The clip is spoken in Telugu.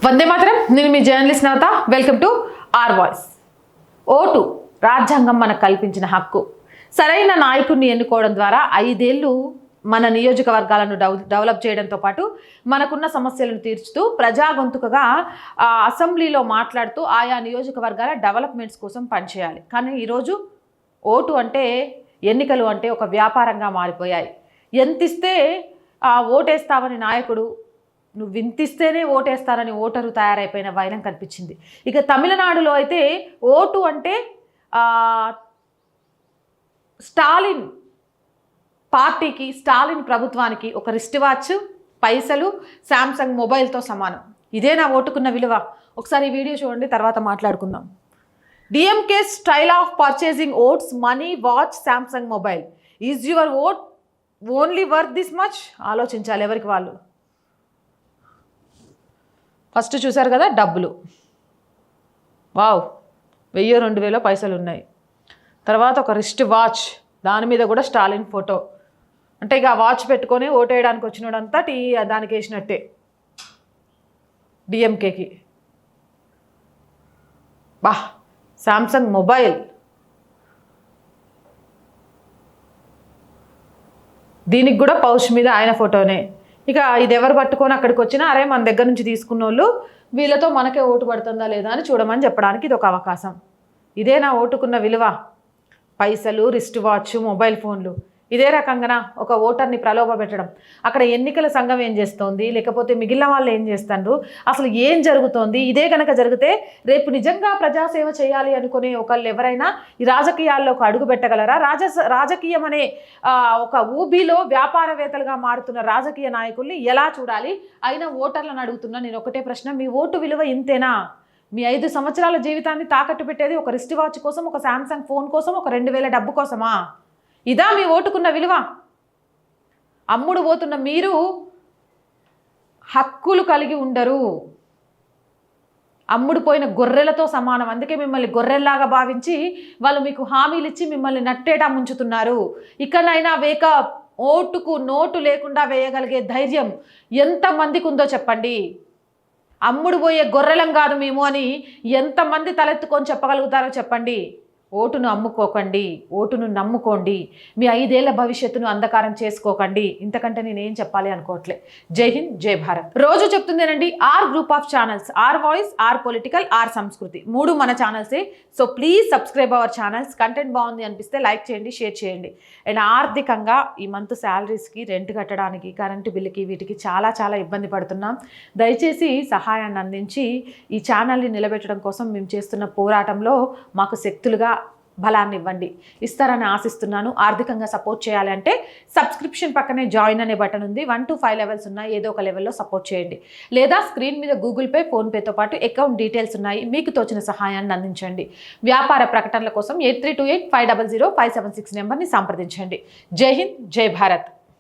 వందే మాత్రం. నేను మీ journalist Navata. Welcome to R voice. Vote రాజ్యాంగం మనకు కల్పించిన హక్కు. సరైన నాయకుడిని ఎన్నుకోవడం ద్వారా 5 ఏళ్ళు మన నియోజకవర్గాలను డెవలప్ చేయడంతో పాటు మనకున్న సమస్యలను తీర్చుతూ ప్రజా గొంతుకగా అసెంబ్లీలో మాట్లాడుతూ ఆయా నియోజకవర్గాల డెవలప్మెంట్స్ కోసం పనిచేయాలి. కానీ ఈరోజు ఓటు అంటే, ఎన్నికలు అంటే ఒక వ్యాపారంగా మారిపోయాయి. ఎంతిస్తే ఓటేస్తావని నాయకుడు, నువ్వు వింతిస్తేనే ఓటేస్తారని ఓటరు తయారైపోయిన వైనం కనిపించింది. ఇక తమిళనాడులో అయితే ఓటు అంటే స్టాలిన్ పార్టీకి, స్టాలిన్ ప్రభుత్వానికి ఒక రిస్ట్ వాచ్, పైసలు, శాంసంగ్ మొబైల్తో సమానం. ఇదే నా ఓటుకున్న విలువ. ఒకసారి ఈ వీడియో చూడండి, తర్వాత మాట్లాడుకుందాం. DMK style of purchasing votes, money, watch, Samsung mobile. Is your vote only worth this much? ఆలోచించాలి ఎవరికి వాళ్ళు. ఫస్ట్ చూసారు కదా డబ్బులు. వావ్, 1000-2000 పైసలు ఉన్నాయి. తర్వాత ఒక రిస్ట్ వాచ్, దాని మీద కూడా స్టాలిన్ ఫోటో. అంటే ఇక వాచ్ పెట్టుకొని ఓటేయడానికి వచ్చినోడంతా దానికి వేసినట్టే డిఎంకేకి. బా, శాంసంగ్ మొబైల్. దీనికి కూడా పౌచ్ మీద ఆయన ఫోటోనే. ఇక ఇది ఎవరు పట్టుకొని అక్కడికి వచ్చినా, అరే మన దగ్గర నుంచి తీసుకున్న వాళ్ళు వీళ్ళతో మనకే ఓటు పడుతుందా లేదా అని చూడమని చెప్పడానికి ఇది ఒక అవకాశం. ఇదే నా ఓటుకున్న విలువ. పైసలు, రిస్ట్ వాచ్, మొబైల్ ఫోన్లు. ఇదే రకంగా ఒక ఓటర్ని ప్రలోభ పెట్టడం. అక్కడ ఎన్నికల సంఘం ఏం చేస్తోంది, లేకపోతే మిగిలిన వాళ్ళు ఏం చేస్తారు, అసలు ఏం జరుగుతోంది? ఇదే కనుక జరిగితే రేపు నిజంగా ప్రజాసేవ చేయాలి అనుకునే ఒకళ్ళు ఎవరైనా ఈ రాజకీయాల్లోకి అడుగు పెట్టగలరా? రాజకీయం అనే ఒక ఊబిలో వ్యాపారవేత్తలుగా మారుతున్న రాజకీయ నాయకుల్ని ఎలా చూడాలి? అయినా ఓటర్లను అడుగుతున్నా నేను ఒకటే ప్రశ్న, మీ ఓటు విలువ ఇంతేనా? మీ 5 సంవత్సరాల జీవితాన్ని తాకట్టు పెట్టేది ఒక రిస్ట్ వాచ్ కోసం, ఒక శాంసంగ్ ఫోన్ కోసం, ఒక 2000 డబ్బు కోసమా? ఇదా మీ ఓటుకున్న విలువ? అమ్ముడు పోతున్న మీరు హక్కులు కలిగి ఉండరు. అమ్ముడు పోయిన గొర్రెలతో సమానం. అందుకే మిమ్మల్ని గొర్రెల్లాగా భావించి వాళ్ళు మీకు హామీలు ఇచ్చి మిమ్మల్ని నట్టేటా ముంచుతున్నారు. ఇక్కడైనా వేకప్. ఓటుకు నోటు లేకుండా వేయగలిగే ధైర్యం ఎంతమందికి ఉందో చెప్పండి. అమ్ముడు పోయే గొర్రెలం కాదు మేము అని ఎంతమంది తలెత్తుకొని చెప్పగలుగుతారో చెప్పండి. ఓటును అమ్ముకోకండి, ఓటును నమ్ముకోండి. మీ 5 ఏళ్ల భవిష్యత్తును అంధకారం చేసుకోకండి. ఇంతకంటే నేనేం చెప్పాలి అనుకోవట్లే. జై హింద్, జై భారత్. రోజు చెప్తుందేనండి, R group of channels, R voice, R political, R Samskruthi. 3 మన ఛానల్సే. So please subscribe our channels. Content బాగుంది అనిపిస్తే లైక్ చేయండి, షేర్ చేయండి. అండ్ ఆర్థికంగా ఈ మంత్ శాలరీస్కి, రెంట్ కట్టడానికి, కరెంటు బిల్లుకి, వీటికి చాలా ఇబ్బంది పడుతున్నాం. దయచేసి సహాయాన్ని అందించి ఈ ఛానల్ని నిలబెట్టడం కోసం మేము చేస్తున్న పోరాటంలో మాకు శక్తులుగా బలాన్ని ఇవ్వండి. ఇస్తారని ఆశిస్తున్నాను. ఆర్థికంగా సపోర్ట్ చేయాలి అంటే సబ్స్క్రిప్షన్ పక్కనే జాయిన్ అనే బటన్ ఉంది. 1 to 5 లెవెల్స్ ఉన్నాయి. ఏదో ఒక లెవెల్లో సపోర్ట్ చేయండి. లేదా స్క్రీన్ మీద గూగుల్ పే, ఫోన్పేతో పాటు అకౌంట్ డీటెయిల్స్ ఉన్నాయి. మీకు తోచిన సహాయాన్ని అందించండి. వ్యాపార ప్రకటనల కోసం 8328500576 నెంబర్ని సంప్రదించండి. జై హింద్, జై భారత్.